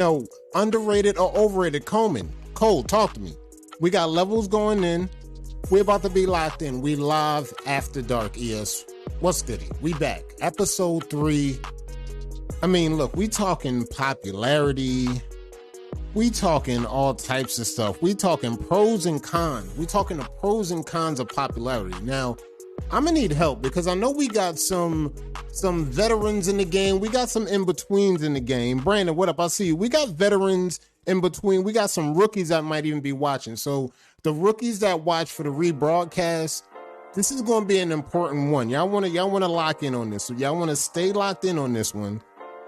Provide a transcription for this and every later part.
know, underrated or overrated? Cole, talk to me. We got levels going in. We're about to be locked in. We live after dark, ES. What's goody? We back. Episode 3. I mean, look, we talking popularity. We talking all types of stuff. We talking pros and cons. We talking the pros and cons of popularity. Now, I'm gonna need help because I know we got some veterans in the game. We got some in-betweens in the game. Brandon, what up? I see you. We got veterans in between. We got some rookies that might even be watching. So the rookies that watch for the rebroadcast, this is going to be an important one. Y'all want to lock in on this. So y'all want to stay locked in on this one.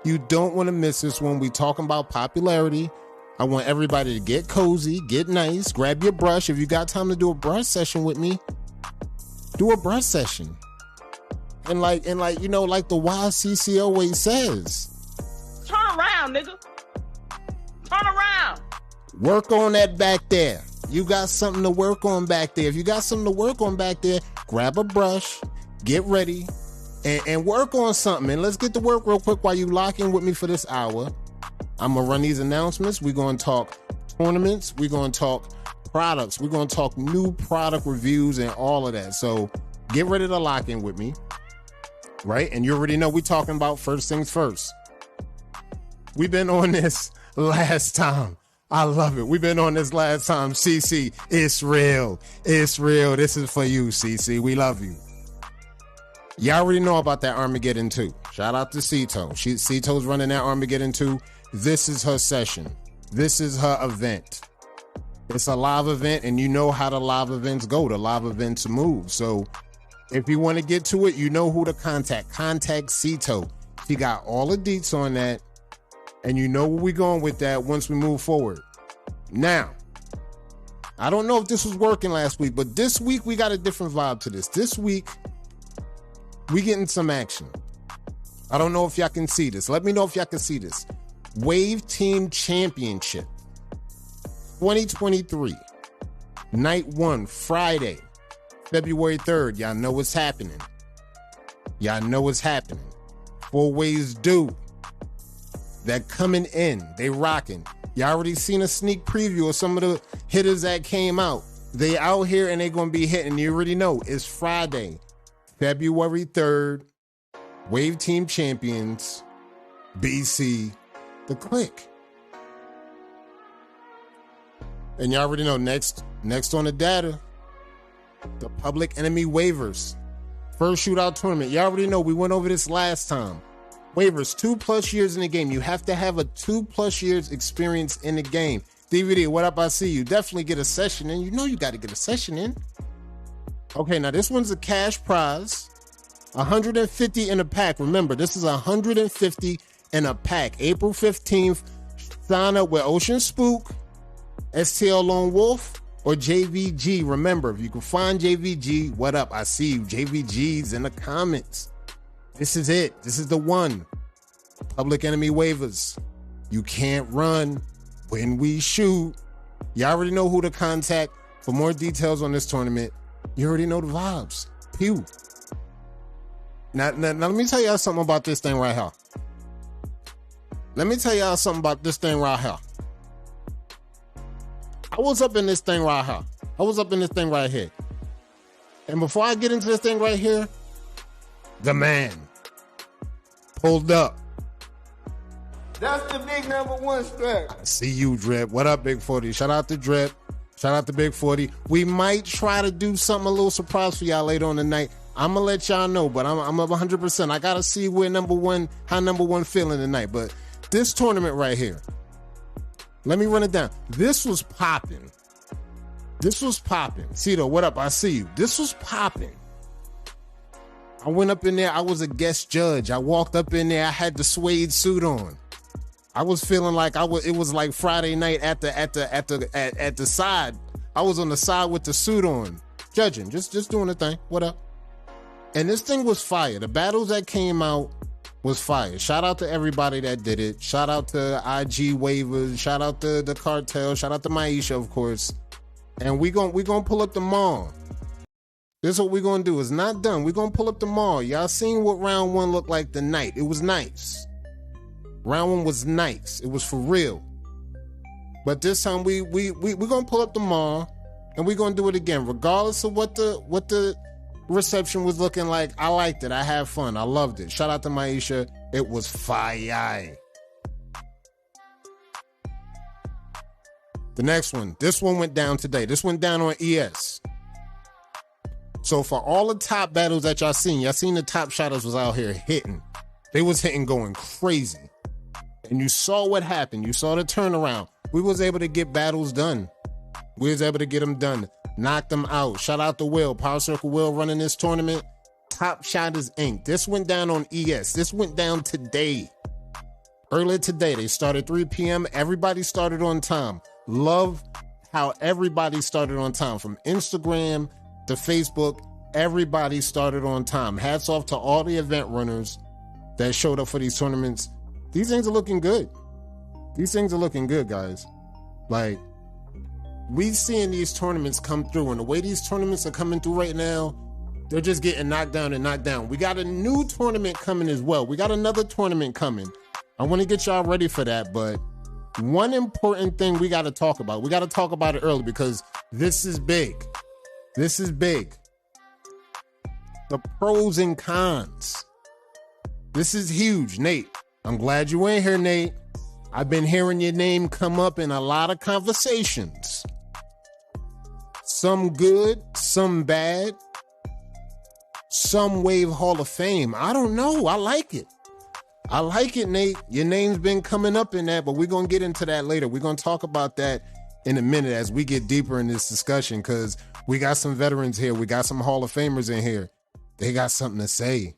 You don't want to miss this one. We talking about popularity. I want everybody to get cozy, get nice, grab your brush. If you got time to do a brush session with me, do a brush session. And like you know, like the YCC always says, turn around, nigga. Turn around. Work on that back there. You got something to work on back there. If you got something to work on back there, grab a brush, get ready, and work on something. And let's get to work real quick while you lock in with me for this hour. I'm going to run these announcements. We're going to talk tournaments. We're going to talk products. We're going to talk new product reviews and all of that. So get ready to lock in with me, right? And you already know we're talking about first things first. We've been on this last time. I love it. We've been on this last time. CC, it's real. It's real. This is for you, CC. We love you. Y'all already know about that Armageddon 2. Shout out to Cito. Cito's running that Armageddon 2. This is her session. This is her event. It's a live event, and you know how the live events go. The live events move. So if you want to get to it, you know who to contact. Contact Cito. She got all the deets on that, and you know where we're going with that once we move forward. Now, I don't know if this was working last week, but this week we got a different vibe to this. This week, we getting some action. I don't know if y'all can see this. Let me know if y'all can see this. Wave Team Championship 2023. Night 1, Friday, February 3rd. Y'all know what's happening. Y'all know what's happening. 4 Ways Do. They're coming in. They rocking. Y'all already seen a sneak preview of some of the hitters that came out. They out here and they going to be hitting. You already know. It's Friday, February 3rd. Wave Team Champions, BC, The Click. And y'all already know next on the data, the Public Enemy waivers. First shootout tournament. Y'all already know we went over this last time. Waivers, 2+ years in the game. You have to have a 2+ years experience in the game. DVD, what up? I see you. Definitely get a session in. You know you got to get a session in. Okay, now this one's a cash prize. 150 in a pack. Remember, this is 150 in a pack. April 15th, sign up with Ocean Spook, STL Lone Wolf, or JVG. Remember, if you can find JVG, what up? I see you. JVG's in the comments. This is it. This is the one. Public Enemy waivers. You can't run when we shoot. You already know who to contact for more details on this tournament. You already know the vibes. Pew. Now, let me tell y'all something about this thing right here. Let me tell y'all something about this thing right here. I was up in this thing right here. I was up in this thing right here. And before I get into this thing right here, the man pulled up. That's the big #1 strap. I see you, Drip. What up, Big 40? Shout out to Drip. Shout out to Big 40. We might try to do something a little surprise for y'all later on tonight. I'm going to let y'all know, but I'm up 100%. I got to see where how #1 feeling tonight. But this tournament right here, let me run it down. This was popping. Cito, what up? I see you. This was popping. I went up in there. I was a guest judge. I walked up in there. I had the suede suit on. I was feeling like it was like Friday night at the side. I was on the side with the suit on, judging, just doing the thing. What up? And this thing was fire. The battles that came out was fire. Shout out to everybody that did it. Shout out to IG Waivers. Shout out to the Cartel. Shout out to Maisha, of course. And we gonna pull up the mall. This is what we're gonna do. It's not done. We're gonna pull up the mall. Y'all seen what round 1 looked like the night. It was nice. Round one was nice. It was for real. But this time we're gonna pull up tomorrow and we're gonna do it again. Regardless of what the reception was looking like, I liked it. I had fun. I loved it. Shout out to Maisha. It was fire. The next one. This one went down today. This went down on ES. So for all the top battles that y'all seen the top shotters was out here hitting. They was hitting going crazy. And you saw what happened. You saw the turnaround. We was able to get battles done. We was able to get them done. Knock them out. Shout out to Will. Power Circle Will running this tournament. Top Shotters Inc. This went down on ES. This went down today. Earlier today. They started 3 p.m. Everybody started on time. Love how everybody started on time. From Instagram to Facebook, everybody started on time. Hats off to all the event runners that showed up for these tournaments. These things are looking good. These things are looking good, guys. Like, we seeing these tournaments come through, and the way these tournaments are coming through right now, they're just getting knocked down and knocked down. We got a new tournament coming as well. We got another tournament coming. I want to get y'all ready for that, but one important thing we got to talk about. We got to talk about it early because this is big. This is big. The pros and cons. This is huge, Nate. I'm glad you ain't here, Nate. I've been hearing your name come up in a lot of conversations. Some good, some bad, some Wave Hall of Fame. I don't know. I like it. I like it, Nate. Your name's been coming up in that, but we're going to get into that later. We're going to talk about that in a minute as we get deeper in this discussion because we got some veterans here. We got some Hall of Famers in here. They got something to say.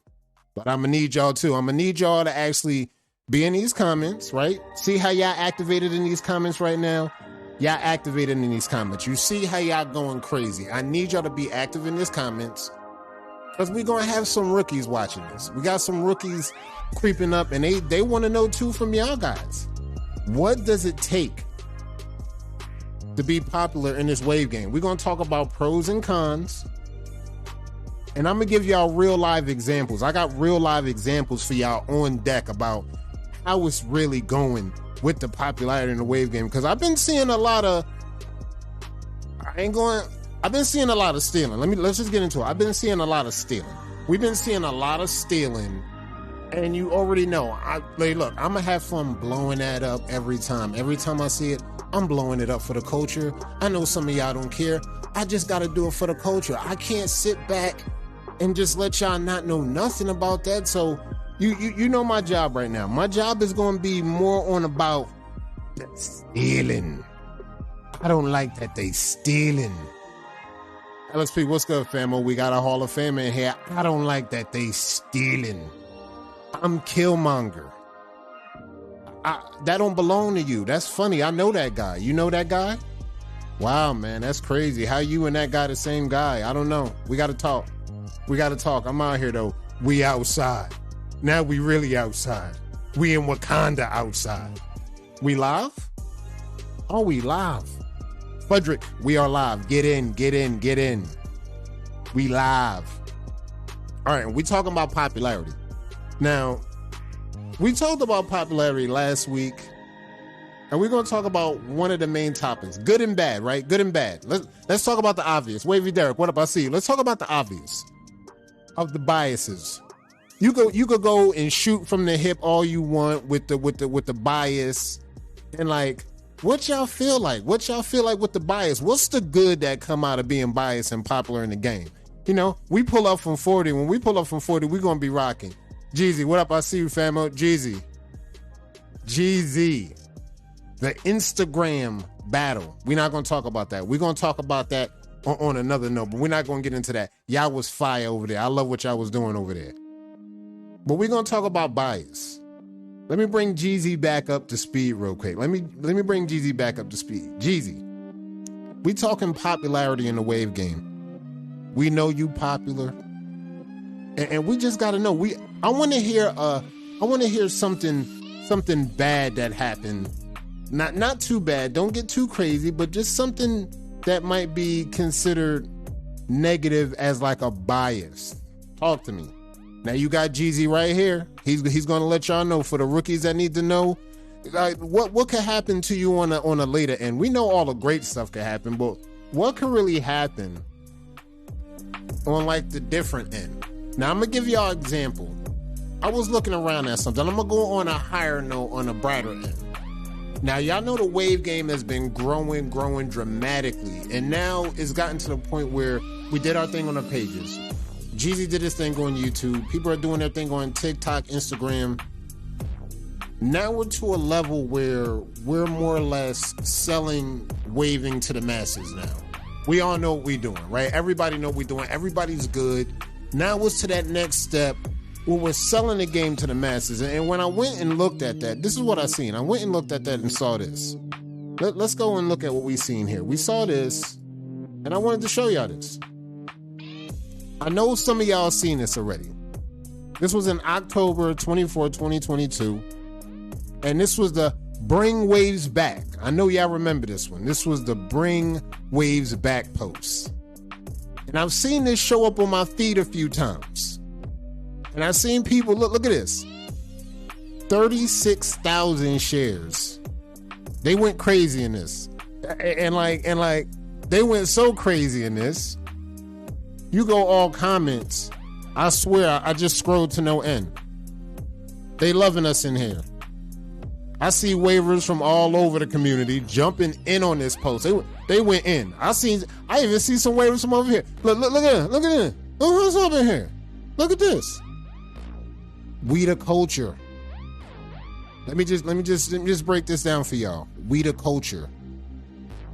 But I'm going to need y'all too. I'm going to need y'all to actually be in these comments, right? See how y'all activated in these comments right now? Y'all activated in these comments. You see how y'all going crazy. I need y'all to be active in these comments because we're going to have some rookies watching this. We got some rookies creeping up and they want to know too from y'all guys. What does it take to be popular in this wave game? We're going to talk about pros and cons. And I'm going to give y'all real live examples. I got real live examples for y'all on deck about how it's really going with the popularity in the wave game. Because I've been seeing a lot of, I've been seeing a lot of stealing. Let's just get into it. I've been seeing a lot of stealing. We've been seeing a lot of stealing. And you already know, look, I'm going to have fun blowing that up every time. Every time I see it, I'm blowing it up for the culture. I know some of y'all don't care. I just got to do it for the culture. I can't sit back and just let y'all not know nothing about that. So you know my job right now. My job is going to be more on about stealing. I don't like that they stealing. LSP, what's good, famo? We got a Hall of Famer in here. I don't like that they stealing. I'm Killmonger. That don't belong to you. That's funny. I know that guy. You know that guy? Wow, man, that's crazy. How you and that guy the same guy? I don't know. We got to talk. We got to talk. I'm out here, though. We outside. Now we really outside. We in Wakanda outside. We live? Oh, we live. Frederick, we are live. Get in, get in, get in. We live. All right, we talking about popularity. Now, we talked about popularity last week, and we're going to talk about one of the main topics. Good and bad, right? Good and bad. Let's talk about the obvious. Wavy Derek, what up? I see you. Let's talk about the obvious of the biases. You could go and shoot from the hip all you want with the bias, and like, what y'all feel like? What y'all feel like with the bias? What's the good that come out of being biased and popular in the game? You know, we pull up from 40. When we pull up from 40, we're gonna be rocking. Jeezy, what up? I see you, famo. Jeezy, the Instagram battle. We're not gonna talk about that. We're gonna talk about that on another note, but we're not gonna get into that. Y'all was fire over there. I love what y'all was doing over there. But we're gonna talk about bias. Let me bring Jeezy back up to speed real quick. Let me bring Jeezy back up to speed. Jeezy, we talking popularity in the wave game. We know you popular, and we just gotta know. I want to hear something bad that happened. Not too bad. Don't get too crazy, but just something that might be considered negative as like a bias. Talk to me. Now you got Jeezy right here. He's gonna let y'all know, for the rookies that need to know, like, what could happen to you on a later end. We know all the great stuff could happen, but what could really happen on like the different end? Now I'm gonna give y'all an example. I was looking around at something. I'm gonna go on a higher note, on a brighter end. Now y'all know the wave game has been growing dramatically, and now it's gotten to the point where we did our thing on the pages. Jeezy did his thing on YouTube. People are doing their thing on TikTok, Instagram. Now we're to a level where we're more or less selling waving to the masses now. We all know what we're doing, right? Everybody know what we're doing. Everybody's good. Now it's to that next step where we're selling the game to the masses. And when I went and looked at that, this is what I seen. I went and looked at that and saw this. Let's go and look at what we seen here. We saw this, and I wanted to show y'all this. I know some of y'all seen this already. This was in October 24, 2022. And this was the Bring Waves Back. I know y'all remember this one. This was the Bring Waves Back post. And I've seen this show up on my feed a few times. And I've seen people, look at this. 36,000 shares. They went crazy in this. And like, they went so crazy in this. You go all comments. I swear, I just scrolled to no end. They loving us in here. I see waivers from all over the community jumping in on this post. They went in. I even see some waivers from over here. Look at it. Look at it. Look what's up in here. Look at this. We the culture. Let me just break this down for y'all. We the culture.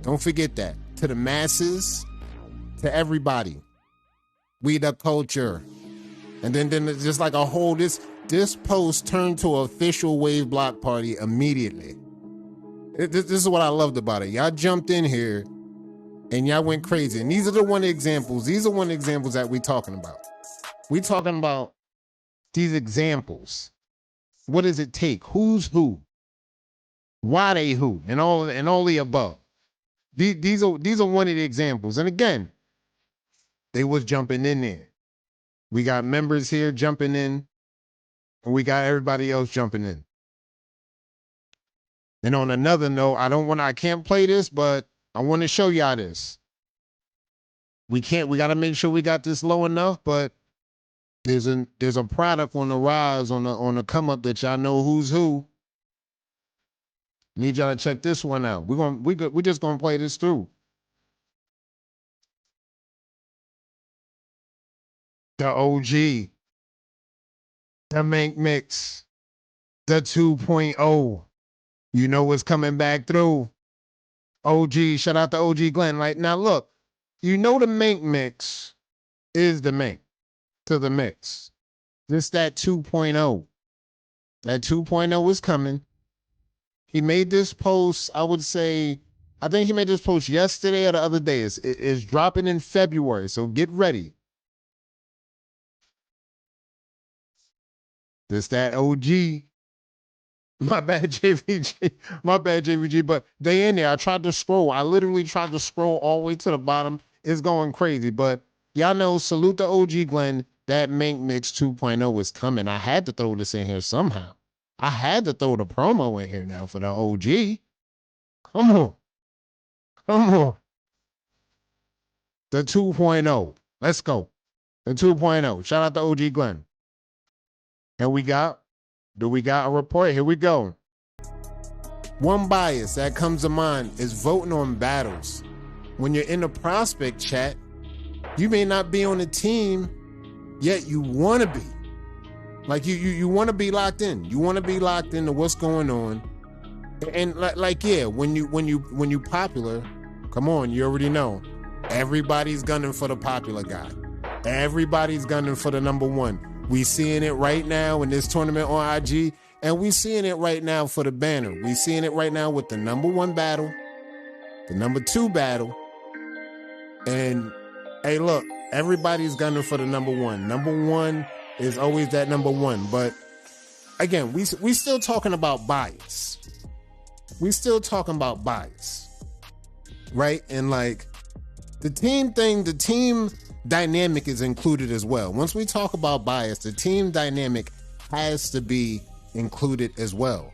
Don't forget that. To the masses, to everybody. We the culture. And then just like a whole this post turned to an official wave block party immediately. This is what I loved about it. Y'all jumped in here and y'all went crazy. And these are one of the examples. These are one of the examples that we talking about. We talking about these examples. What does it take? Who's who? Why they who? And all the above. These are one of the examples. And again, they was jumping in there. We got members here jumping in. And we got everybody else jumping in. And on another note, I can't play this, but I want to show y'all this. We got to make sure we got this low enough, but there's a product on the rise, on the come up that y'all know who's who. Need y'all to check this one out. We're just gonna play this through. The OG. The Mank Mix, the 2.0. You know what's coming back through. OG, shout out to OG Glenn. Like, now look, you know the Mank Mix is the Mank to the mix. This that 2.0. That 2.0 is coming. He made this post, I think he made this post yesterday or the other day. It's dropping in February, so get ready. This that OG. My bad, JVG. My bad, JVG. But they in there. I tried to scroll. I literally tried to scroll all the way to the bottom. It's going crazy. But y'all know, salute the OG Glenn. That Mank Mix 2.0 is coming. I had to throw this in here somehow. I had to throw the promo in here now for the OG. Come on. Come on. The 2.0. Let's go. The 2.0. Shout out to OG Glenn. And we got a report? Here we go. One bias that comes to mind is voting on battles. When you're in the prospect chat, you may not be on the team, yet you want to be. Like you want to be locked in. You want to be locked into what's going on. And yeah, when you popular, come on, you already know. Everybody's gunning for the popular guy. Everybody's gunning for the number one. We seeing it right now in this tournament on IG, and we seeing it right now for the banner. We seeing it right now with the number one battle, the number two battle, and hey, look, everybody's gunning for the number one. Number one is always that number one, but again, we still talking about bias. We still talking about bias, right? And like the team thing, the team dynamic is included as well. Once we talk about bias, the team dynamic has to be included as well.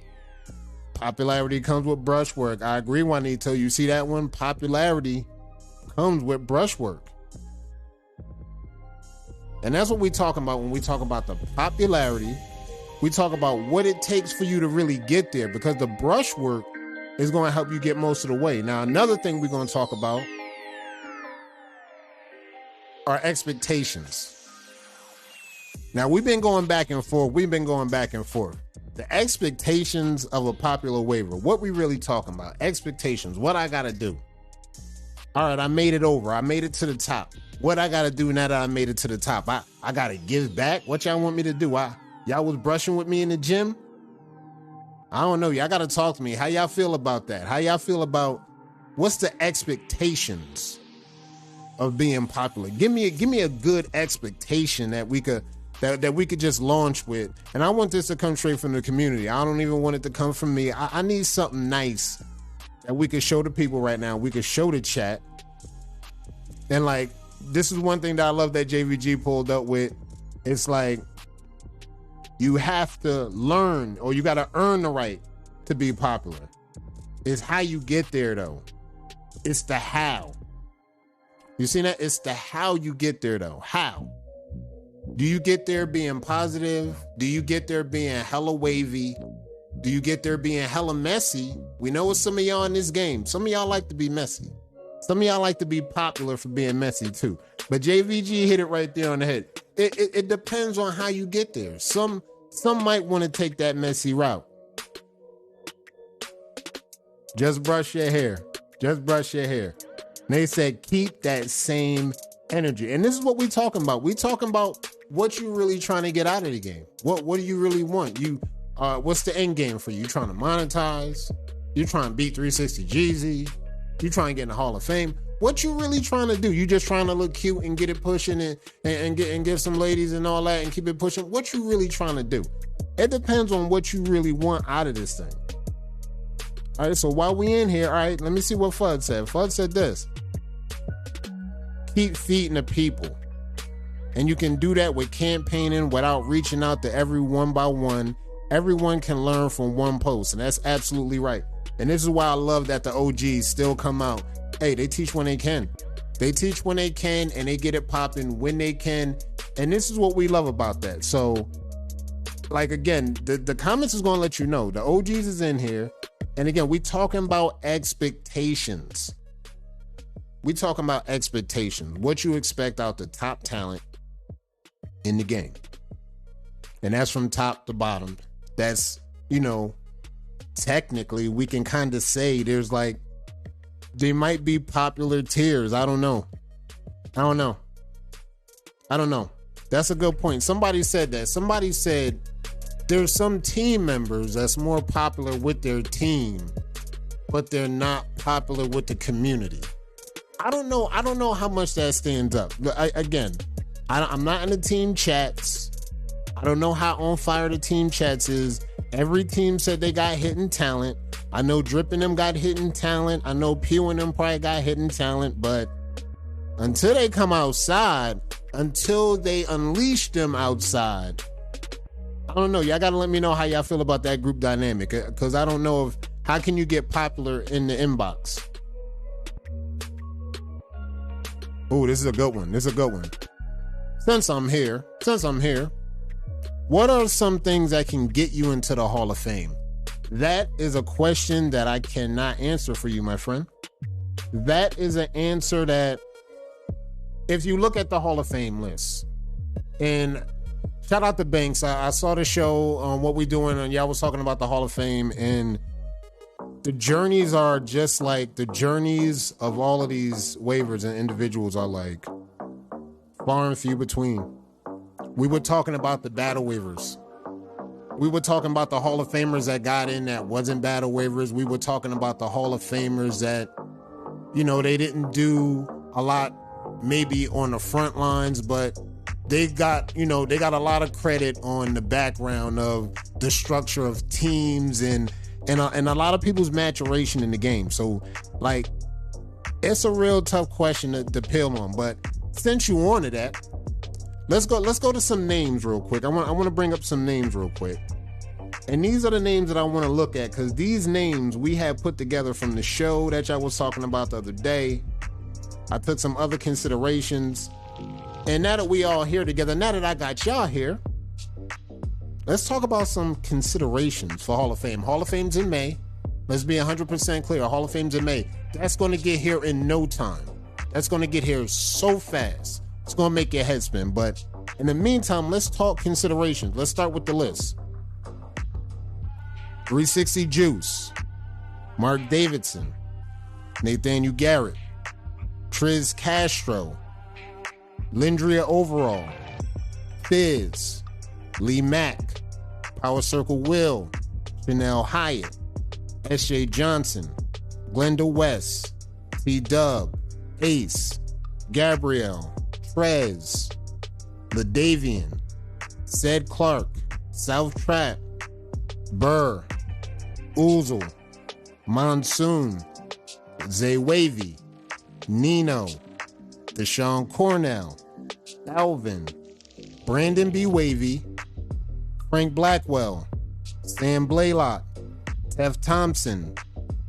Popularity comes with brushwork. I agree, Juanito. You see that one? Popularity comes with brushwork. And that's what we're talking about when we talk about the popularity. We talk about what it takes for you to really get there, because the brushwork is going to help you get most of the way. Now, another thing we're going to talk about are expectations. Now, we've been going back and forth. The expectations of a popular waiver. What we really talking about? Expectations. What I got to do. All right, I made it over. I made it to the top. What I got to do now that I made it to the top? I got to give back? What y'all want me to do? Y'all was brushing with me in the gym? I don't know. Y'all got to talk to me. How y'all feel about that? How y'all feel about what's the expectations of being popular? Give me a good expectation that we could just launch with. And I want this to come straight from the community. I don't even want it to come from me. I need something nice that we could show the people right now. We could show the chat. And like, this is one thing that I love that JVG pulled up with. It's like, you have to learn, or you got to earn the right to be popular. It's how you get there, though. It's the how. You see that? It's the how you get there, though. How? Do you get there being positive? Do you get there being hella wavy? Do you get there being hella messy? We know what some of y'all in this game. Some of y'all like to be messy. Some of y'all like to be popular for being messy too. But JVG hit it right there on the head. It depends on how you get there. Some might want to take that messy route. Just brush your hair. Just brush your hair. And they said keep that same energy. And this is what we talking about. We talking about what you really trying to get out of the game. What do you really want? What's the end game for you? You trying to monetize? You trying to beat 360 Jeezy? You trying to get in the Hall of Fame? What you really trying to do? You just trying to look cute and get it pushing and get some ladies and all that and keep it pushing? What you really trying to do? It depends on what you really want out of this thing. All right, so while we in here, all right, let me see what Fudd said. Fudd said this. Keep feeding the people. And you can do that with campaigning without reaching out to every one by one. Everyone can learn from one post, and that's absolutely right. And this is why I love that the OGs still come out. Hey, they teach when they can. They teach when they can, and they get it popping when they can. And this is what we love about that. So, like, again, the comments is going to let you know. The OGs is in here. And again, we talking about expectations. We talking about expectations. What you expect out the top talent in the game. And that's from top to bottom. That's, technically we can kind of say there's like, there might be popular tiers. I don't know. That's a good point. Somebody said that. Somebody said there's some team members that's more popular with their team, but they're not popular with the community. I don't know how much that stands up. I'm not in the team chats. I don't know how on fire the team chats is. Every team said they got hidden talent. I know Drip and them got hidden talent. I know Pew and them probably got hidden talent, but until they come outside, until they unleash them outside, I don't know. Y'all gotta let me know how y'all feel about that group dynamic, because I don't know how can you get popular in the inbox. Oh, this is a good one. Since I'm here, what are some things that can get you into the Hall of Fame? That is a question that I cannot answer for you, my friend. That is an answer that, if you look at the Hall of Fame list, and shout out to Banks, I saw the show on What We Doing, and y'all was talking about the Hall of Fame, and the journeys are just like the journeys of all of these waivers and individuals are like far and few between. We were talking about the battle waivers. We were talking about the Hall of Famers that got in that wasn't battle waivers. We were talking about the Hall of Famers that, they didn't do a lot maybe on the front lines, but they got a lot of credit on the background of the structure of teams and a lot of people's maturation in the game. So, like, it's a real tough question to peel on, but since you wanted that, let's go to some names real quick. I want to bring up some names real quick. And these are the names that I want to look at, because these names we have put together from the show that y'all was talking about the other day. I took some other considerations. And now that we all here together, now that I got y'all here, let's talk about some considerations for Hall of Fame. Hall of Fame's in May. Let's be 100% clear. Hall of Fame's in May. That's going to get here in no time. That's going to get here so fast. It's going to make your head spin. But in the meantime, let's talk considerations. Let's start with the list. 360 Juice, Mark Davidson, Nathaniel Garrett, Triz Castro, Lindria Overall, Fizz, Lee Mack, Power Circle Will, Chanel Hyatt, S.J. Johnson, Glenda West, T-Dub, Ace, Gabrielle, Trez, LaDavian, Ced Clark, South Trap, Burr, Oozle, Monsoon, Zay Wavy, Nino, Deshaun Cornell, Alvin, Brandon B. Wavy, Frank Blackwell, Sam Blaylock, Tev Thompson,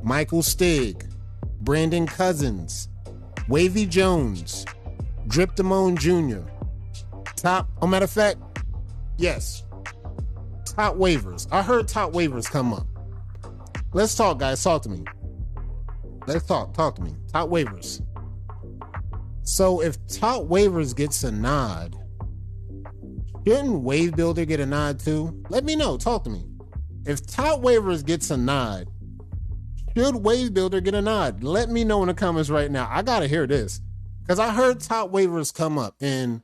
Michael Stig, Brandon Cousins, Wavy Jones, Drip Damone Jr., matter of fact, yes, top waivers. I heard top waivers come up. Let's talk, guys. Talk to me. Let's talk. Talk to me. Top waivers. So if top waivers gets a nod, shouldn't Wave Builder get a nod too? Let me know. Talk to me. If top waivers gets a nod, should Wave Builder get a nod? Let me know in the comments right now. I gotta hear this, because I heard top waivers come up, and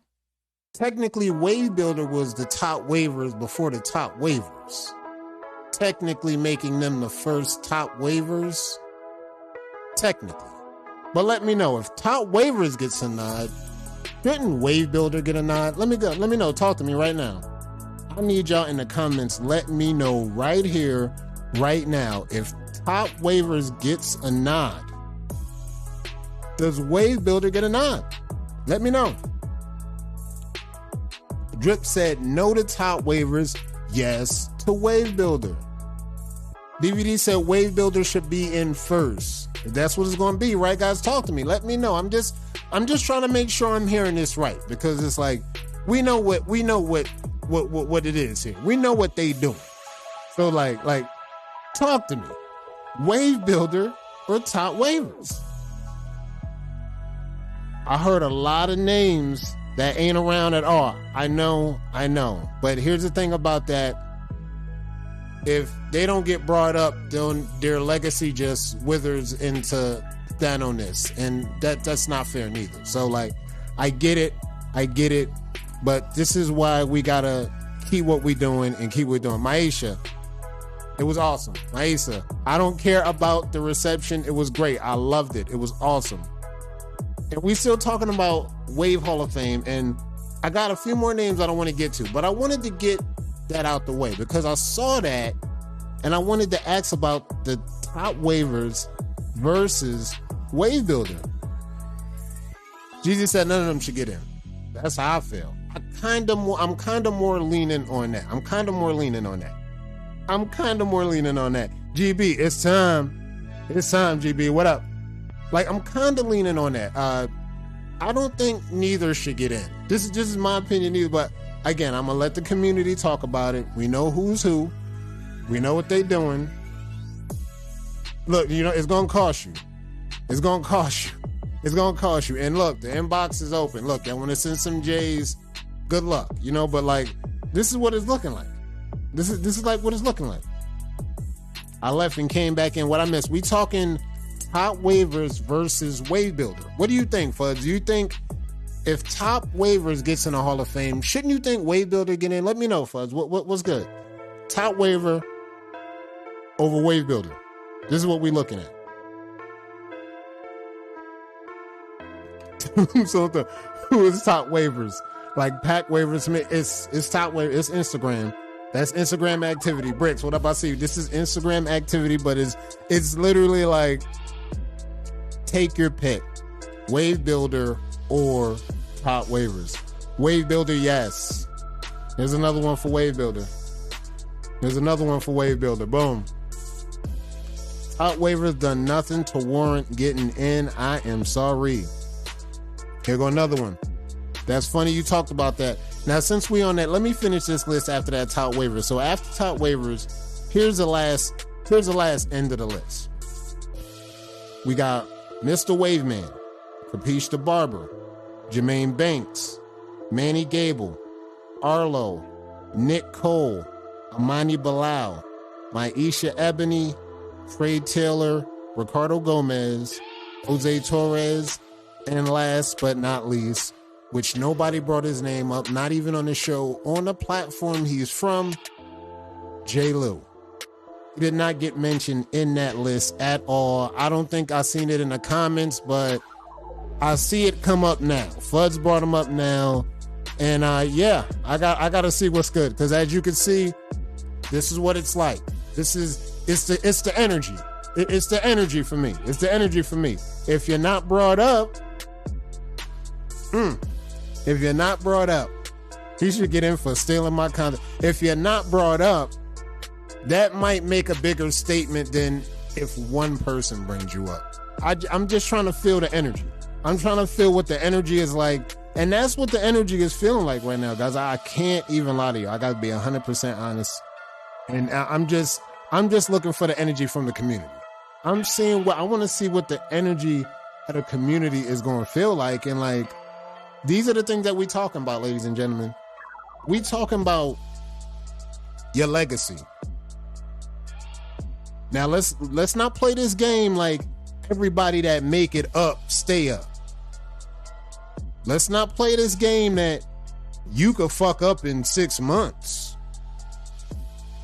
technically Wave Builder was the top waivers before the top waivers, technically making them the first top waivers, technically. But let me know, if top waivers gets a nod, shouldn't Wave Builder get a nod? Let me know. Talk to me right now. I need y'all in the comments. Let me know right here, right now, if top waivers gets a nod, does Wave Builder get a nod? Let me know. Drip said no to top waivers, yes to Wave Builder. DVD said Wave Builder should be in first. If that's what it's going to be, right, guys? Talk to me. Let me know. I'm just trying to make sure I'm hearing this right, because it's like we know what it is here. We know what they doing. So like talk to me. Wave Builder or top waivers? I heard a lot of names that ain't around at all. I know. But here's the thing about that. If they don't get brought up, then their legacy just withers into Thanos, and that's not fair neither. So like, I get it, but this is why we gotta keep what we doing and keep what we're doing. Maisha, it was awesome. Maisha, I don't care about the reception. It was great. I loved it. It was awesome. And we still talking about Wave Hall of Fame, and I got a few more names I don't want to get to, but I wanted to get that out the way because I saw that and I wanted to ask about the top waivers versus Wave Builder. Jeezy said none of them should get in. That's how I feel. I'm kind of more leaning on that. GB, it's time. GB. What up? Like, I'm kind of leaning on that. I don't think neither should get in. This is my opinion either, but again, I'm gonna let the community talk about it. We know who's who. We know what they doing. Look, it's gonna cost you. And look, the inbox is open. Look, I want to send some J's. Good luck, but like, this is what it's looking like. This is like what it's looking like. I left and came back in. What I missed? We talking top waivers versus Wave Builder. What do you think, Fudge? Do you think if top waivers gets in the Hall of Fame, shouldn't you think Wave Builder get in? Let me know, Fudge. What's good? Top waiver over Wave Builder. This is what we're looking at. So who is top waivers? Like pack waivers, it's top waiver. It's Instagram. That's Instagram activity. Bricks, what up? I see. This is Instagram activity, but it's literally like take your pick, Wave Builder or top waivers. Wave Builder, yes. Here's another one for Wave Builder. Here's another one for Wave Builder. Boom. Top waivers done nothing to warrant getting in. I am sorry. Here go another one. That's funny you talked about that. Now, since we on that, let me finish this list after that top waivers. So after top waivers, here's the last end of the list. We got Mr. Waveman, Capiche the Barber, Jermaine Banks, Manny Gable, Arlo, Nick Cole, Amani Bilal, Maisha Ebony, Trey Taylor, Ricardo Gomez, Jose Torres, and last but not least, which nobody brought his name up, not even on the show, on the platform he's from, J. Lou. He did not get mentioned in that list at all. I don't think I seen it in the comments, but I see it come up now. Fuds brought him up now. And yeah, I got to see what's good. Because as you can see, this is what it's like. It's the energy. It's the energy for me. It's the energy for me. If you're not brought up, he should get in for stealing my content. If you're not brought up, that might make a bigger statement than if one person brings you up. I'm just trying to feel the energy. I'm trying to feel what the energy is like. And that's what the energy is feeling like right now, guys. I can't even lie to you. I got to be 100% honest. And I'm just looking for the energy from the community. I want to see what the energy of the community is going to feel like. And like, these are the things that we talking about, ladies and gentlemen. We talking about your legacy. Now let's not play this game like everybody that make it up stay up. Let's not play this game that you could fuck up in 6 months.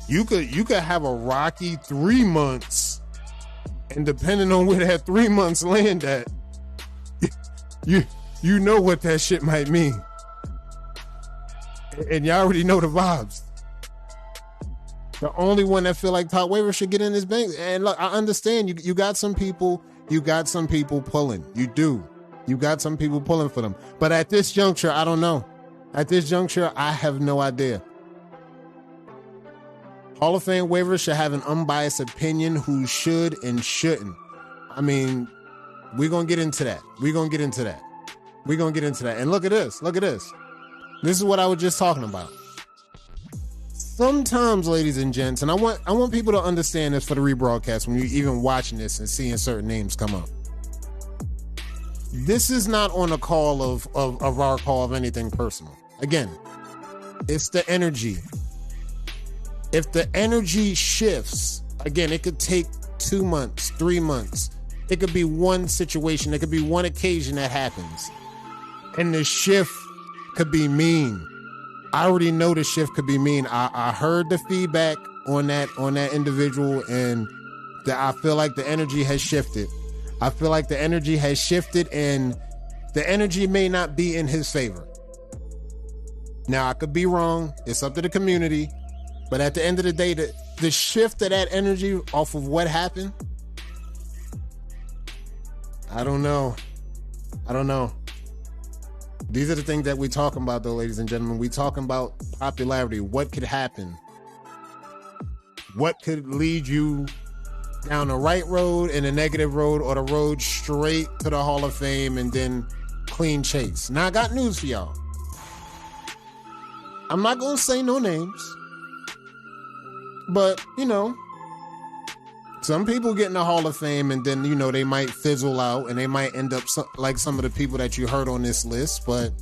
You could have a rocky 3 months, and depending on where that 3 months land at, you know what that shit might mean. And you already know the vibes. The only one that feel like top waiver should get in this bank. And look, I understand you got some people pulling. You do. You got some people pulling for them. But at this juncture, I don't know. At this juncture, I have no idea. Hall of Fame waivers should have an unbiased opinion who should and shouldn't. I mean, we're going to get into that. And look at this. This is what I was just talking about. Sometimes, ladies and gents, and I want people to understand this for the rebroadcast when you're even watching this and seeing certain names come up. This is not on a call of our call of anything personal. Again, it's the energy. If the energy shifts, again, it could take 2 months, 3 months. It could be one situation. It could be one occasion that happens. And the shift could be mean. I already know the shift could be mean. I heard the feedback on that individual, and I feel like the energy has shifted. And the energy may not be in his favor. Now, I could be wrong. It's up to the community. But at the end of the day, the shift of that energy off of what happened, I don't know. These are the things that we're talking about, though, ladies and gentlemen. We're talking about popularity. What could happen? What could lead you down the right road and the negative road, or the road straight to the Hall of Fame and then clean chase? Now, I got news for y'all. I'm not going to say no names, but, some people get in the Hall of Fame and then, they might fizzle out and they might end up like some of the people that you heard on this list. But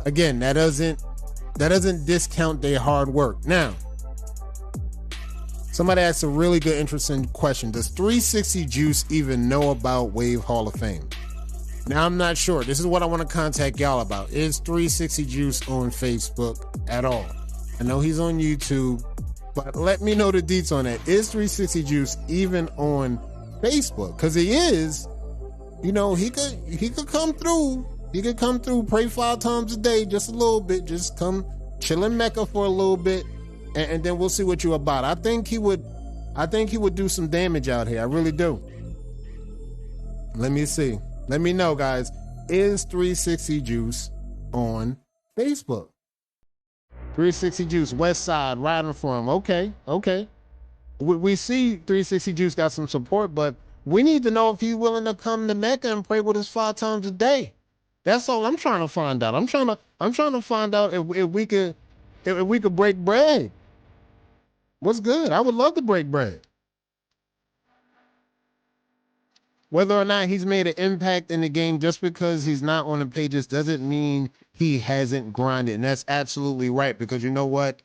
again, that doesn't discount their hard work. Now, somebody asked a really good, interesting question. Does 360 Juice even know about Wave Hall of Fame? Now, I'm not sure. This is what I want to contact y'all about. Is 360 Juice on Facebook at all? I know he's on YouTube, but let me know the deets on that. Is 360 Juice even on Facebook? Because he is. He could come through. He could come through, pray 5 times a day, just a little bit. Just come chill in Mecca for a little bit, and then we'll see what you're about. I think he would do some damage out here. I really do. Let me see. Let me know, guys. is 360 Juice on Facebook. 360 Juice, West Side, riding for him. Okay. We see 360 Juice got some support, but we need to know if he's willing to come to Mecca and pray with us 5 times a day. That's all I'm trying to find out. I'm trying to find out if we could break bread. What's good? I would love to break bread. Whether or not he's made an impact in the game, just because he's not on the pages doesn't mean he hasn't grinded. And that's absolutely right, because you know what?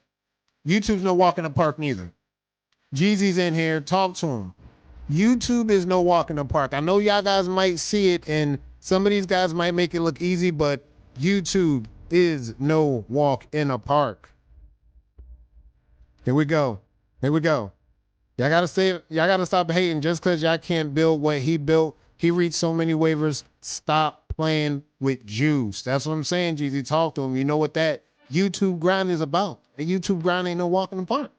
YouTube's no walk in the park neither. Jeezy's in here, talk to him. YouTube is no walk in the park. I know y'all guys might see it, and some of these guys might make it look easy, but YouTube is no walk in a park. Here we go. Y'all gotta stop hating just because y'all can't build what he built. He reached so many waivers. Stop playing with Juice. That's what I'm saying, Jeezy. Talk to him. You know what that YouTube grind is about. The YouTube grind ain't no walk in the park.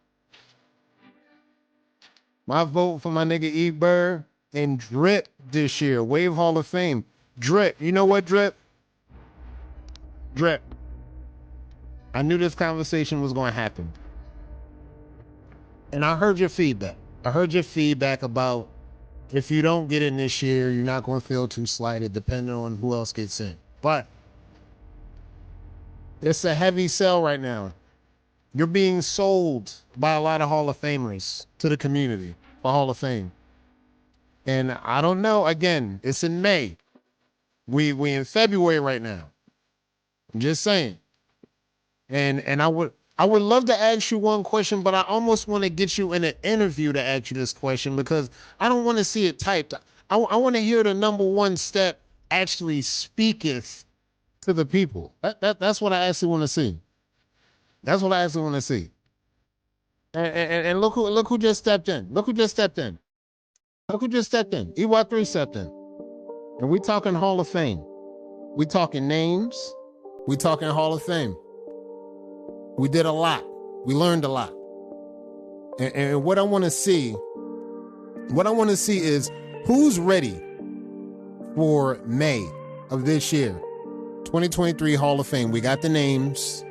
My vote for my nigga E. Bird and Drip this year. Wave Hall of Fame. Drip. You know what, Drip? Drip. I knew this conversation was going to happen. And I heard your feedback. About if you don't get in this year, you're not going to feel too slighted depending on who else gets in. But it's a heavy sell right now. You're being sold by a lot of Hall of Famers to the community for Hall of Fame. And I don't know. Again, it's in May. We in February right now. I'm just saying. And I would love to ask you one question, but I almost want to get you in an interview to ask you this question, because I don't want to see it typed. I want to hear the number one step actually speaketh to the people. That's what I actually want to see. That's what I actually want to see. And look who just stepped in. EY3 stepped in. And we talking Hall of Fame. We talking names. We talking Hall of Fame. We did a lot. We learned a lot. And what I want to see is who's ready for May of this year. 2023 Hall of Fame. We got the names.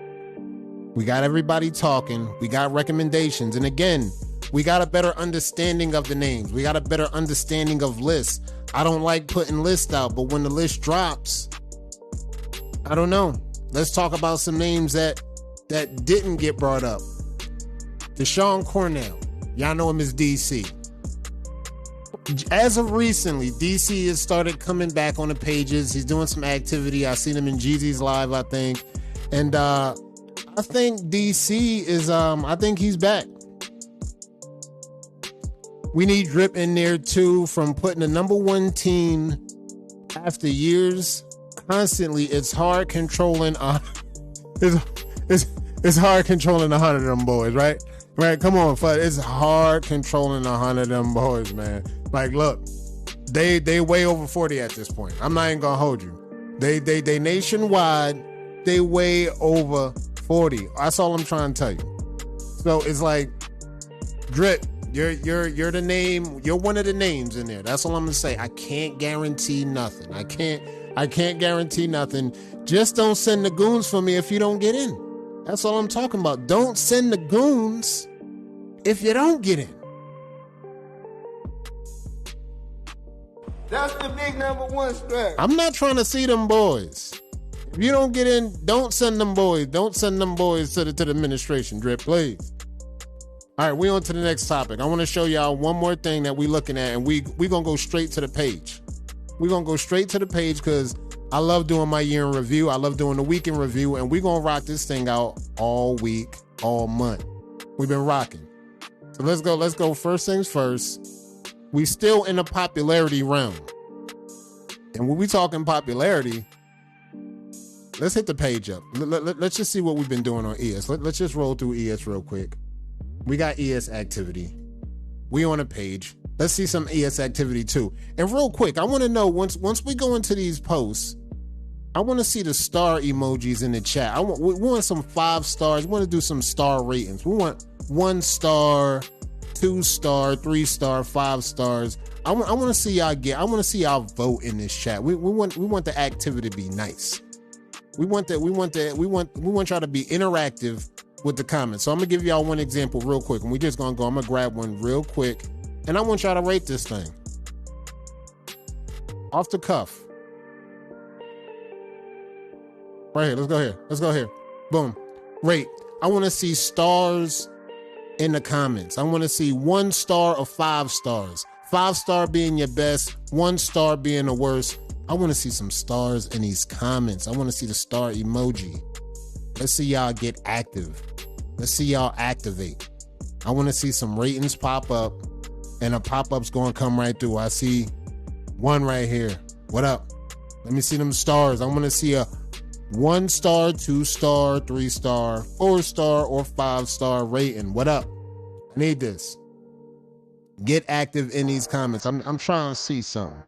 We got everybody talking. We got recommendations. And again, we got a better understanding of the names. We got a better understanding of lists. I don't like putting lists out, but when the list drops, I don't know. Let's talk about some names that didn't get brought up. Deshaun Cornell. Y'all know him as DC. As of recently, DC has started coming back on the pages. He's doing some activity. I seen him in Jeezy's live, I think. And I think DC is, I think he's back. We need Drip in there too, from putting the number one team after years. Constantly, it's hard controlling, it's hard controlling 100 of them boys, right? Right, come on, Fudd. It's hard controlling 100 of them boys, man. Like, look, they way over 40 at this point. I'm not even gonna hold you. They nationwide, they way over 40. That's all I'm trying to tell you. So it's like, Drip, you're the name. You're one of the names in there. That's all I'm gonna say. I can't guarantee nothing. I can't guarantee nothing. Just don't send the goons for me if you don't get in. That's all I'm talking about. Don't send the goons if you don't get in. That's the big number one strap. I'm not trying to see them boys. If you don't get in, don't send them boys. Don't send them boys to the administration, Drip, please. All right, we on to the next topic. I want to show y'all one more thing that we looking at, and we going to go straight to the page. We're going to go straight to the page because I love doing my year in review. I love doing the week in review, and we're going to rock this thing out all week, all month. We've been rocking. So let's go. First things first. We still in the popularity realm. And when we talking popularity, let's hit the page up. Let's just see what we've been doing on ES. Let's just roll through ES real quick. We got ES activity. We on a page. Let's see some ES activity too. And real quick, I want to know, once we go into these posts, I want to see the star emojis in the chat. We want some 5 stars. We want to do some star ratings. We want 1 star, 2 star, 3 star, 5 stars. I want to see y'all I want to see y'all vote in this chat. We want the activity to be nice. We want y'all to be interactive with the comments. So I'm gonna give y'all one example real quick, and we just gonna go. I'm gonna grab one real quick, and I want y'all to rate this thing off the cuff. Right here. Let's go here. Boom. Rate. I want to see stars in the comments. I want to see 1 star or 5 stars. 5 star being your best, 1 star being the worst. I want to see some stars in these comments. I want to see the star emoji. Let's see y'all get active. Let's see y'all activate. I want to see some ratings pop up, and a pop-up's going to come right through. I see one right here. What up? Let me see them stars. I want to see a 1 star, 2 star, 3 star, 4 star, or 5 star rating. What up? I need this. Get active in these comments. I'm trying to see something.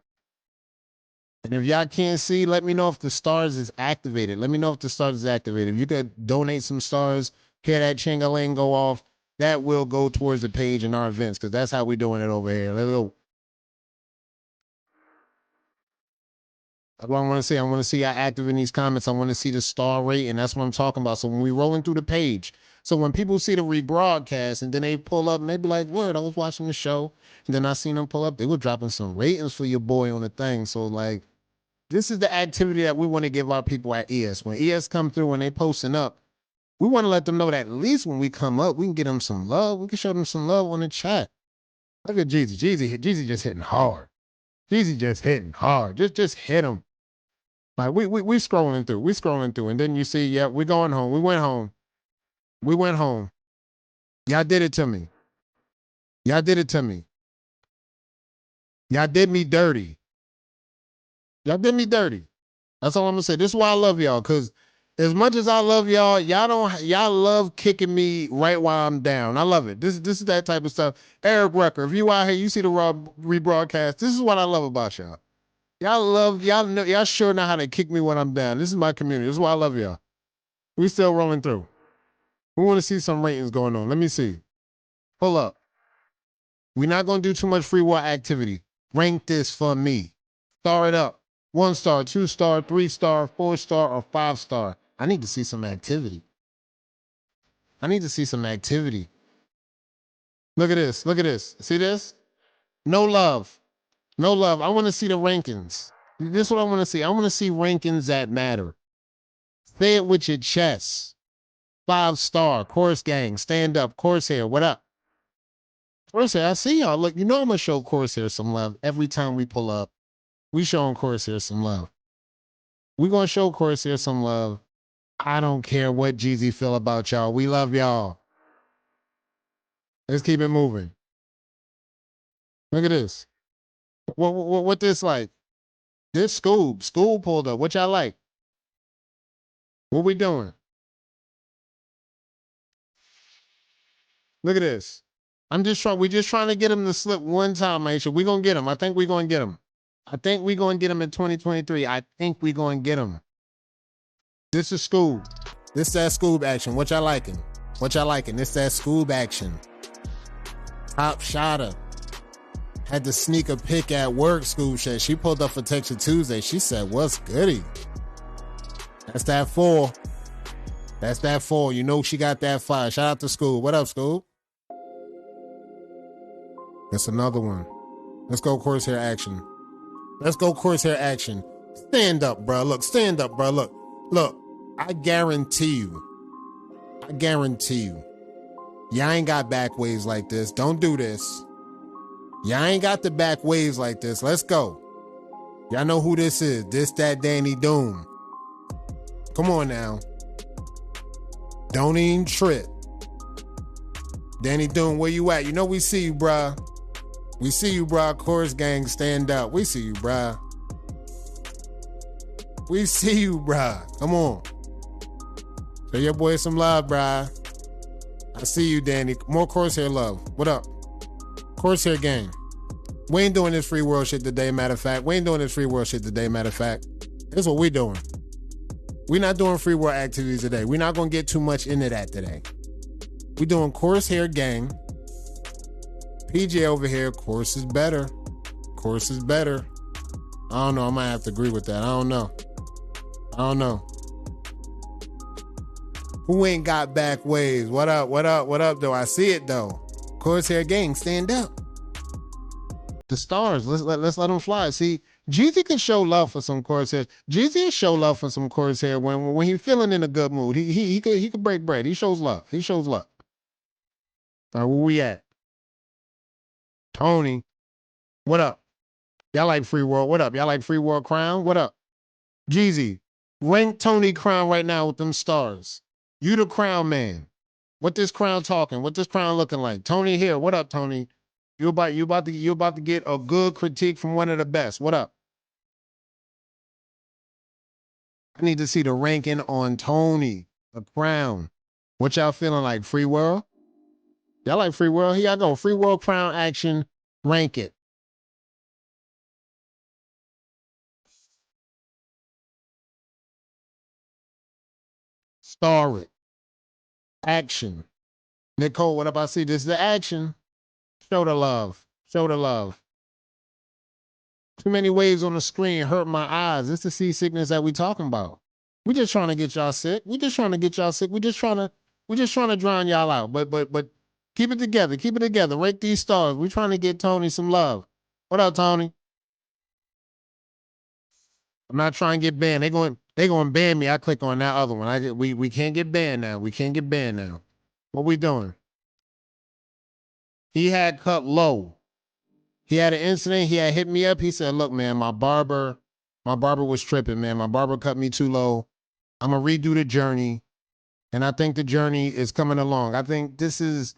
And if y'all can't see, let me know if the stars is activated. Let me know if the stars is activated. If you could donate some stars, hear that ching-a-ling go off, that will go towards the page in our events, because that's how we doing it over here. Let's go. That's what I want to see. I want to see y'all active in these comments. I want to see the star rating. That's what I'm talking about. So when we rolling through the page, so when people see the rebroadcast and then they pull up and they be like, word, I was watching the show, and then I seen them pull up, they were dropping some ratings for your boy on the thing. So like, this is the activity that we want to give our people at ES. When ES come through and they posting up, we want to let them know that at least when we come up, we can get them some love. We can show them some love on the chat. Look at Jeezy. Jeezy just hitting hard. Jeezy just hitting hard. Just hit him. Like we scrolling through, and then you see, yeah, we going home. We went home. Y'all did it to me. Y'all did me dirty. That's all I'm gonna say. This is why I love y'all, because as much as I love y'all, y'all love kicking me right while I'm down. I love it. This is that type of stuff. Eric Rucker, if you out here, you see the raw rebroadcast. This is what I love about y'all. Y'all sure know how to kick me when I'm down. This is my community. This is why I love y'all. We still rolling through. We want to see some ratings going on. Let me see. Pull up. We're not gonna do too much free will activity. Rank this for me. Star it up. 1 star, 2 star, 3 star, 4 star, or 5 star. I need to see some activity. Look at this. See this? No love. I want to see the rankings. This is what I want to see. I want to see rankings that matter. Say it with your chest. 5 star, Chorus Gang, stand up, Corsair, what up? Corsair, I see y'all. Look, you know I'm going to show Corsair some love every time we pull up. We showing Corsair some love. We going to show Corsair some love. I don't care what Jeezy feel about y'all. We love y'all. Let's keep it moving. Look at this. What this like? This School pulled up. What y'all like? What we doing? Look at this. We just trying to get him to slip one time, Aisha. We gonna get him. I think we gonna get him. I think we gonna get him in 2023. I think we gonna get him. This is Scoob. This that Scoob action. What y'all liking? This that Scoob action. Top shotter. Had to sneak a pic at work, Scoob said. She pulled up for Texture Tuesday. She said, what's goody? That's that 4. You know she got that 5. Shout out to Scoob. What up, Scoob? That's another one. Let's go Corsair action. Stand up, bro. Look, Look, I guarantee you. Y'all ain't got back waves like this. Don't do this. Y'all ain't got the back waves like this. Let's go. Y'all know who this is. This that Danny Doom. Come on now. Don't even trip. Danny Doom, where you at? You know we see you, bruh. Chorus Gang, stand up. We see you, bruh. Come on. Show your boy some love, bruh. I see you, Danny. More Corsair love. What up? Corsair Gang. We ain't doing this free world shit today, matter of fact. This is what we doing. We're not doing free world activities today. We're not going to get too much into that today. We doing Corsair Gang. PJ over here, course is better. course is better. I don't know. I might have to agree with that. I don't know. Who ain't got back waves? What up, though? I see it, though. Corsair gang, stand up. The stars, let's let them fly. See, Jeezy can show love for some Corsair. Jeezy show love for some Corsair when he's feeling in a good mood. He could break bread. He shows love. All right, where we at? Tony, what up? Y'all like Free World? What up? Y'all like Free World Crown? What up? Jeezy, rank Tony Crown right now with them stars. You the crown man. What this crown talking? What this crown looking like? Tony here. What up, Tony? You about to get a good critique from one of the best. What up? I need to see the ranking on Tony, the crown. What y'all feeling like? Free World? Y'all like Free World? Here I go. Free World Crown action. Rank it. Star it. Action. Nicole, what up? I see this is the action. Show the love. Show the love. Too many waves on the screen hurt my eyes. It's the seasickness that we talking about. We just trying to get y'all sick. We just trying to drown y'all out. But keep it together. Keep it together. Rake these stars. We trying to get Tony some love. What up, Tony? I'm not trying to get banned. They going to ban me. I click on that other one. We can't get banned now. We can't get banned now. What we doing? He had cut low. He had an incident. He had hit me up. He said, "Look, man, my barber was tripping, man. My barber cut me too low. I'm gonna redo the journey, and I think the journey is coming along. I think this is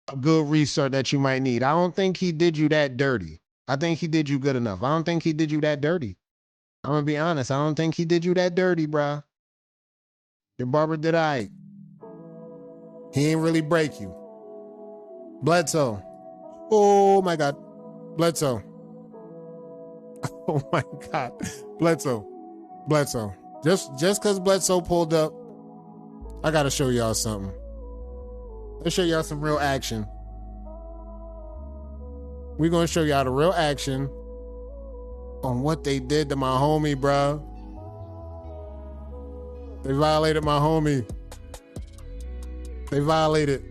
a good restart that you might need. I don't think he did you that dirty. I think he did you good enough. I don't think he did you that dirty. I'm gonna be honest. I don't think he did you that dirty, bruh. Your barber did I. He ain't really break you. Bledsoe. Oh my God. Bledsoe. Oh my God. Bledsoe. Just because Bledsoe pulled up, I gotta show y'all something. Let's show y'all some real action. We're gonna show y'all the real action on what they did to my homie, bro. They violated my homie. They violated.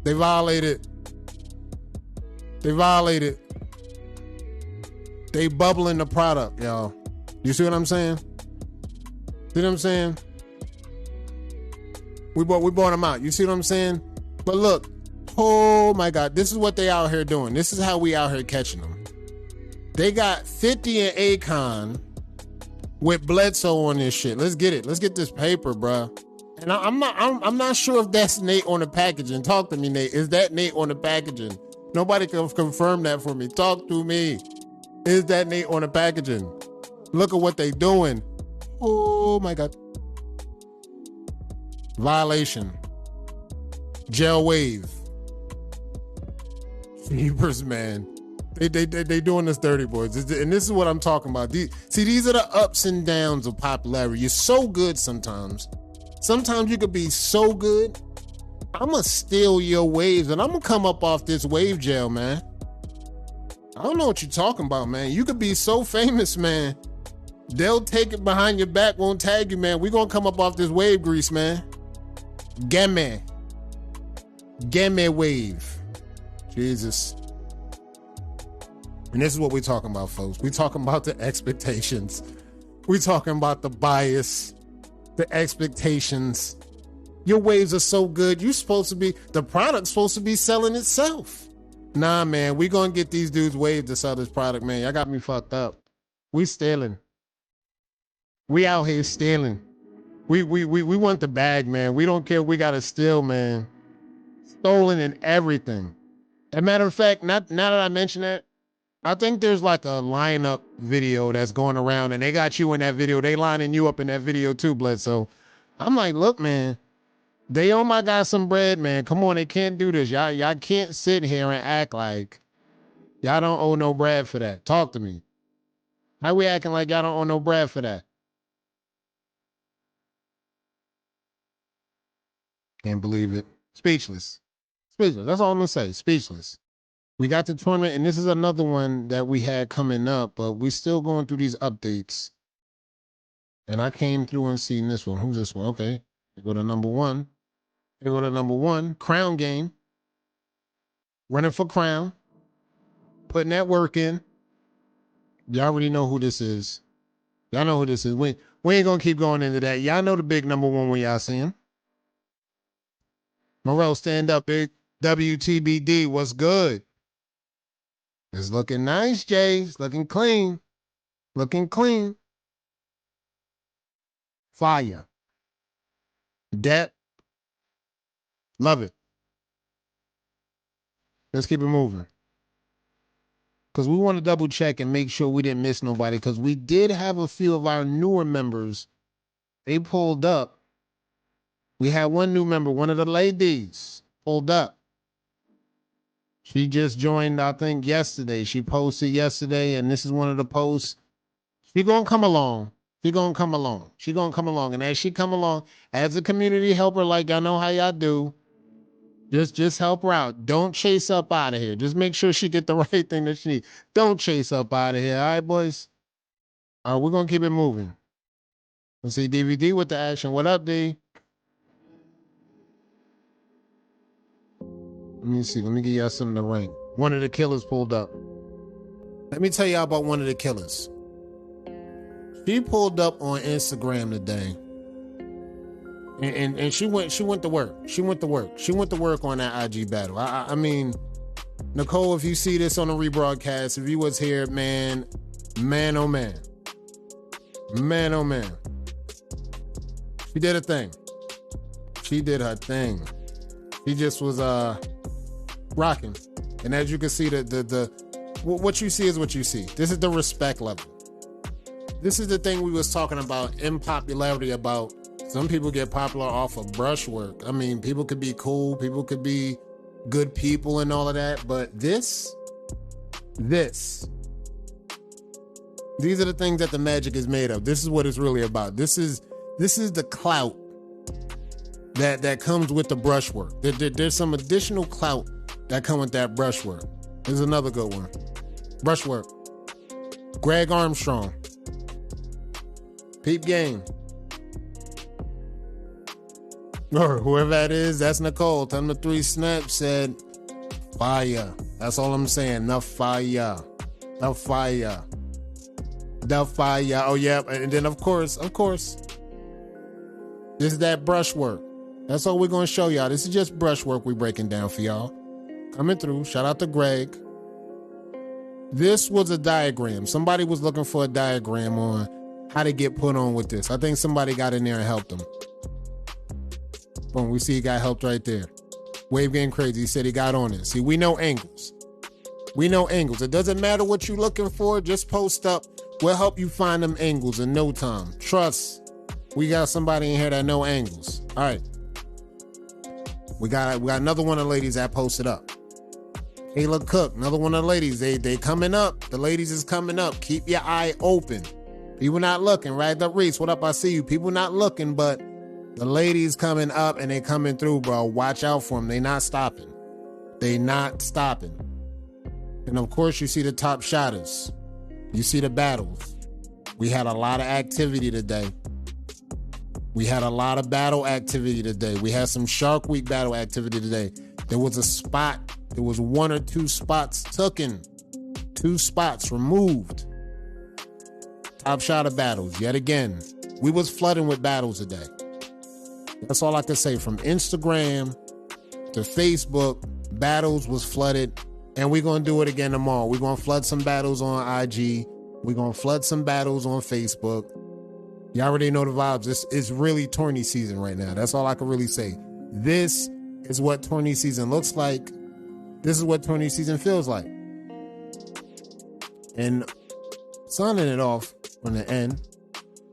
They bubbling the product, y'all. You see what I'm saying? See what I'm saying? We bought them out. You see what I'm saying? But look, oh my God, this is what they out here doing. This is how we out here catching them. They got 50 and Akon with Bledsoe on this shit. Let's get it. Let's get this paper, bruh. And I'm not sure if that's Nate on the packaging. Talk to me, Nate. Is that Nate on the packaging? Nobody can confirm that for me. Talk to me. Is that Nate on the packaging? Look at what they doing. Oh my God. Violation. Gel wave. Jeepers, man. They doing this dirty, boys. And this is what I'm talking about. These are the ups and downs of popularity. You're so good sometimes. Sometimes you could be so good. I'm going to steal your waves and I'm going to come up off this wave gel, man. I don't know what you're talking about, man. You could be so famous, man. They'll take it behind your back, won't tag you, man. We're going to come up off this wave grease, man. Gimme wave. Jesus. And this is what we're talking about, folks. We're talking about the expectations. We're talking about the bias, the expectations. Your waves are so good. The product's supposed to be selling itself. Nah, man, we gonna get these dudes waves to sell this product, man. Y'all got me fucked up. We stealing. We out here stealing. We want the bag, man. We don't care if we gotta steal, man. Stolen and everything. As a matter of fact, now that I mention that, I think there's like a lineup video that's going around and they got you in that video. They lining you up in that video too, Bledsoe. I'm like, look, man, they owe my guy some bread, man. Come on, they can't do this. Y'all can't sit here and act like y'all don't owe no bread for that. Talk to me. How we acting like y'all don't owe no bread for that? Can't believe it. Speechless. That's all I'm gonna say. Speechless. We got the tournament, and this is another one that we had coming up, but we still going through these updates. And I came through and seen this one. Who's this one? Okay. We go to number one. We go to number one. Crown game. Running for crown. Putting that work in. Y'all already know who this is. Y'all know who this is. We ain't going to keep going into that. Y'all know the big number one when y'all see him. Morel, stand up, big. WTBD, what's good? It's looking nice, Jay. It's looking clean. Looking clean. Fire. Depth. Love it. Let's keep it moving. Because we want to double check and make sure we didn't miss nobody. Because we did have a few of our newer members. They pulled up. We had one new member, one of the ladies, pulled up. She just joined, I think, yesterday. She posted yesterday, and this is one of the posts. She gonna come along. She gonna come along. She gonna come along. And as she come along, as a community helper, like y'all know how y'all do, just help her out. Don't chase up out of here. Just make sure she get the right thing that she needs. Don't chase up out of here. All right, boys? All right, we're gonna keep it moving. Let's see DVD with the action. What up, D? Let me see. Let me give y'all something to rank. One of the killers pulled up. Let me tell y'all about one of the killers. She pulled up on Instagram today. And she went to work. She went to work on that IG battle. I mean, Nicole, if you see this on a rebroadcast, if you was here, man, oh man. Man, oh man. She did a thing. She did her thing. She just was rocking. And as you can see, the what you see is what you see. This is the respect level. This is the thing we was talking about in popularity about. Some people get popular off of brushwork. I mean, people could be cool, people could be good people and all of that, but these are the things that the magic is made of. This is what it's really about. This is the clout that comes with the brushwork. There's some additional clout that come with that brushwork. There's another good one. Brushwork. Greg Armstrong. Peep game. Or whoever that is, that's Nicole. Tell them the 3 snaps said fire. That's all I'm saying. The fire. The fire. The fire. Oh, yeah. And then, of course, this is that brushwork. That's all we're going to show y'all. This is just brushwork we're breaking down for y'all. Coming through. Shout out to Greg. This was a diagram. Somebody was looking for a diagram on how to get put on with this. I think somebody got in there and helped them. Boom, we see he got helped right there. Wave Game Crazy, he said he got on it. See, we know angles. We know angles. It doesn't matter what you're looking for. Just post up. We'll help you find them angles in no time. Trust. We got somebody in here that know angles. All right. We got another one of the ladies that posted up. Kayla Cook, another one of the ladies. They coming up. The ladies is coming up. Keep your eye open. People not looking, right? Up Reese, what up? I see you. People not looking, but the ladies coming up and they coming through, bro. Watch out for them. They not stopping. They not stopping. And of course, you see the top shotters. You see the battles. We had a lot of activity today. We had a lot of battle activity today. We had some Shark Week battle activity today. There was a spot. There was 1 or 2 spots taken. 2 spots removed. Top shotter battles. Yet again, we was flooding with battles today. That's all I can say. From Instagram to Facebook, battles was flooded. And we're going to do it again tomorrow. We're going to flood some battles on IG. We're going to flood some battles on Facebook. You already know the vibes. This is really tourney season right now. That's all I can really say. This is what tourney season looks like. This is what tourney season feels like. And signing it off on the end,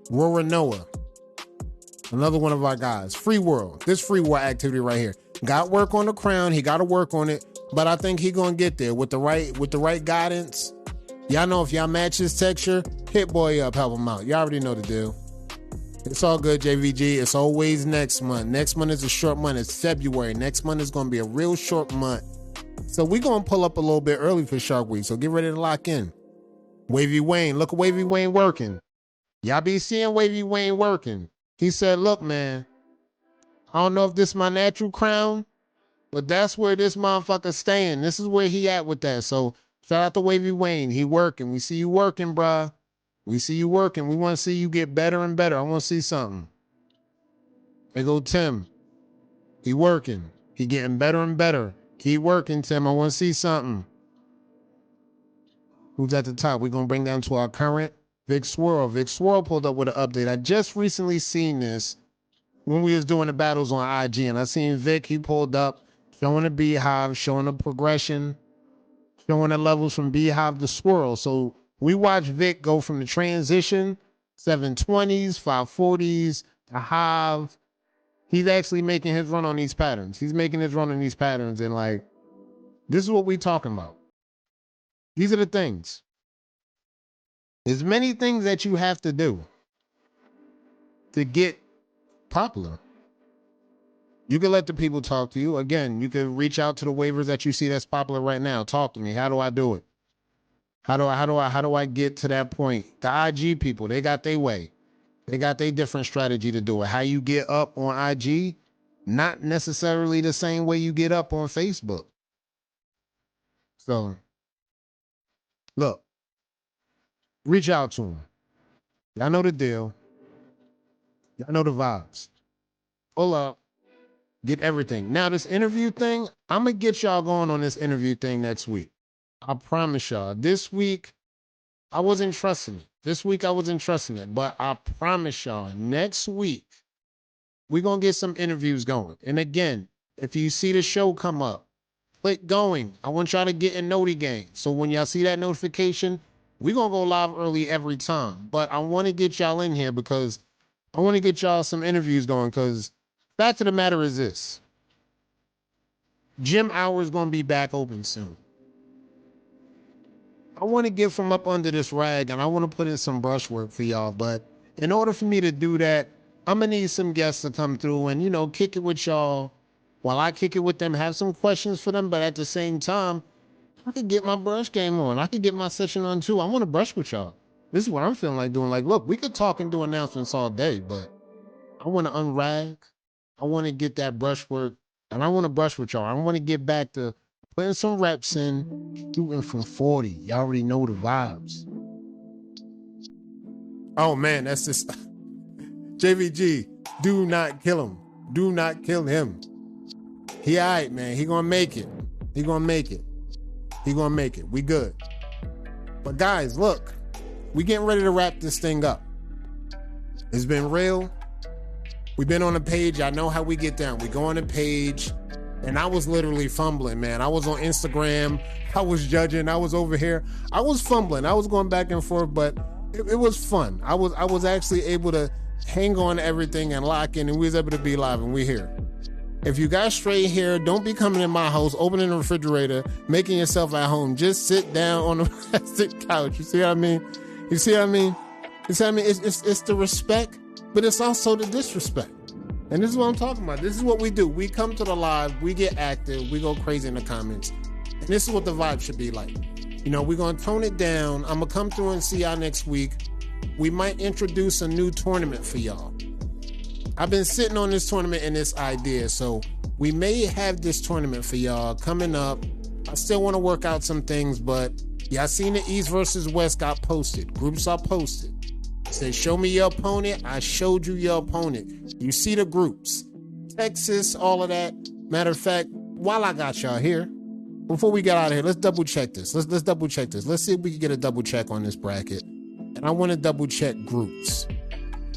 Rora Noah. Another one of our guys. Free World. This free world activity right here. Got work on the crown. He got to work on it. But I think he gonna get there with the right guidance. Y'all know if y'all match his texture, hit boy up, help him out. Y'all already know the deal. It's all good, JVG. It's always next month. Next month is a short month. It's February. Next month is gonna be a real short month. So we're going to pull up a little bit early for Shark Week. So get ready to lock in. Wavy Wayne. Look at Wavy Wayne working. Y'all be seeing Wavy Wayne working. He said, look, man, I don't know if this is my natural crown, but that's where this motherfucker's staying. This is where he at with that. So shout out to Wavy Wayne. He working. We see you working, bruh. We see you working. We want to see you get better and better. I want to see something. There go Tim. He working. He getting better and better. Keep working, Tim. I want to see something. Who's at the top? We're going to bring down to our current Vic Swirl. Vic Swirl pulled up with an update. I just recently seen this when we was doing the battles on IG, and I seen Vic. He pulled up, showing the Beehive, showing the progression, showing the levels from Beehive to Swirl. So we watched Vic go from the transition, 720s, 540s, to Hive. He's actually making his run on these patterns. He's making his run on these patterns, and like, this is what we talking about. These are the things. There's many things that you have to do to get popular. You can let the people talk to you. Again, you can reach out to the waivers that you see that's popular right now. Talk to me. How do I do it? How do I get to that point? The IG people, they got their way. They got their different strategy to do it. How you get up on IG, not necessarily the same way you get up on Facebook. So, look, reach out to them. Y'all know the deal. Y'all know the vibes. Pull up. Get everything. Now, this interview thing, I'm going to get y'all going on this interview thing next week. I promise y'all. This week, I wasn't trusting it. But I promise y'all, next week, we're going to get some interviews going. And again, if you see the show come up, click going. I want y'all to get in Noti Gang. So when y'all see that notification, we're going to go live early every time. But I want to get y'all in here because I want to get y'all some interviews going, because fact of the matter is this. Gym hours going to be back open soon. I want to get from up under this rag, and I want to put in some brushwork for y'all. But in order for me to do that, I'm going to need some guests to come through and, kick it with y'all while I kick it with them, have some questions for them. But at the same time, I could get my brush game on. I could get my session on too. I want to brush with y'all. This is what I'm feeling like doing. Like, look, we could talk and do announcements all day, but I want to unrag. I want to get that brushwork, and I want to brush with y'all. I want to get back to putting some reps in, shooting from 40. Y'all already know the vibes. Oh, man, that's just... JVG, do not kill him. Do not kill him. He all right, man. He gonna make it. He gonna make it. He gonna make it. We good. But guys, look. We getting ready to wrap this thing up. It's been real. We've been on the page. I know how we get down. We go on the page, and I was literally fumbling, man. I was on Instagram. I was judging. I was over here. I was fumbling. I was going back and forth, but it was fun. I was actually able to hang on to everything and lock in, and we was able to be live, and we here. If you got straight hair, don't be coming in my house, opening the refrigerator, making yourself at home. Just sit down on the plastic couch. You see what I mean? You see what I mean? You see what I mean? It's the respect, but it's also the disrespect. And this is what I'm talking about. This is what we do. We come to the live, we get active, we go crazy in the comments. And this is what the vibe should be like. We're going to tone it down. I'm going to come through and see y'all next week. We might introduce a new tournament for y'all. I've been sitting on this tournament and this idea, so we may have this tournament for y'all coming up. I still want to work out some things, but y'all seen the East versus West got posted. Groups are posted. Say, show me your opponent. I showed you your opponent. You see the groups. Texas, all of that. Matter of fact, while I got y'all here, before we get out of here, let's double check this. Let's double check this. Let's see if we can get a double check on this bracket. And I want to double check groups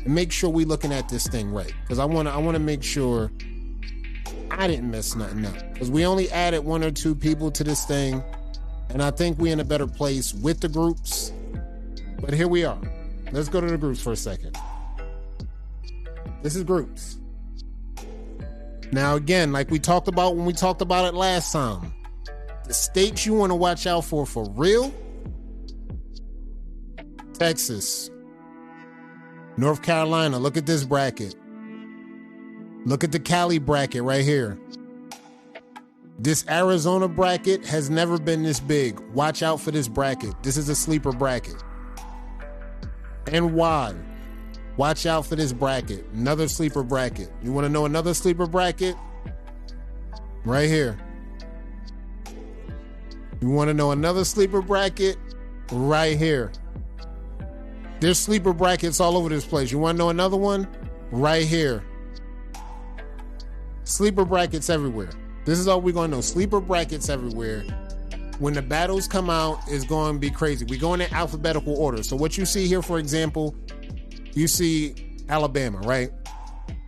and make sure we looking at this thing right. Because I want to make sure I didn't mess nothing up. Because we only added 1 or 2 people to this thing. And I think we're in a better place with the groups. But here we are. Let's go to the groups for a second. This is groups. Now, again, like we talked about when we talked about it last time, the states you want to watch out for real: Texas, North Carolina. Look at this bracket. Look at the Cali bracket right here. This Arizona bracket has never been this big. Watch out for this bracket. This is a sleeper bracket. And why? Watch out for this bracket. Another sleeper bracket. You want to know another sleeper bracket? Right here. You want to know another sleeper bracket? Right here. There's sleeper brackets all over this place. You want to know another one? Right here. Sleeper brackets everywhere. This is all we're going to know. Sleeper brackets everywhere. When the battles come out, it's going to be crazy. We're going in alphabetical order. So what you see here, for example, you see Alabama, right?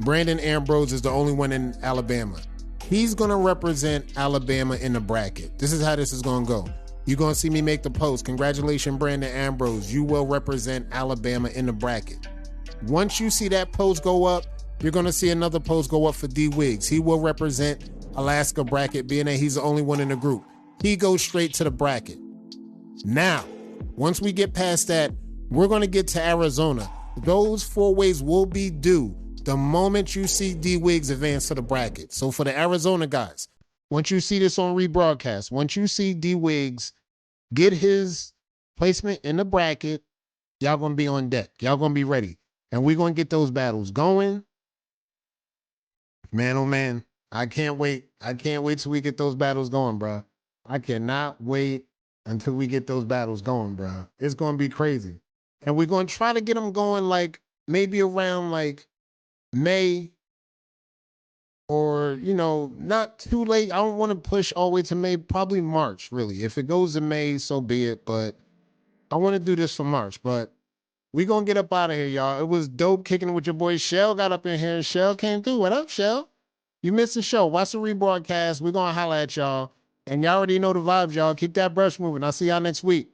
Brandon Ambrose is the only one in Alabama. He's going to represent Alabama in the bracket. This is how this is going to go. You're going to see me make the post. Congratulations, Brandon Ambrose. You will represent Alabama in the bracket. Once you see that post go up, you're going to see another post go up for D Wiggs. He will represent Alaska bracket, being that he's the only one in the group. He goes straight to the bracket. Now, once we get past that, we're going to get to Arizona. Those 4 ways will be due the moment you see D Wiggs advance to the bracket. So for the Arizona guys, once you see this on rebroadcast, once you see D Wiggs get his placement in the bracket, y'all going to be on deck. Y'all going to be ready. And we're going to get those battles going. Man, oh man, I can't wait. I can't wait till we get those battles going, bro. I cannot wait until we get those battles going, bro. It's going to be crazy. And we're going to try to get them going like maybe around like May or, not too late. I don't want to push all the way to May, probably March, really. If it goes to May, so be it. But I want to do this for March. But we going to get up out of here, y'all. It was dope kicking it with your boy Shell. Got up in here. Shell came through. What up, Shell? You missed the show. Watch the rebroadcast. We're going to holler at y'all. And y'all already know the vibes, y'all. Keep that brush moving. I'll see y'all next week.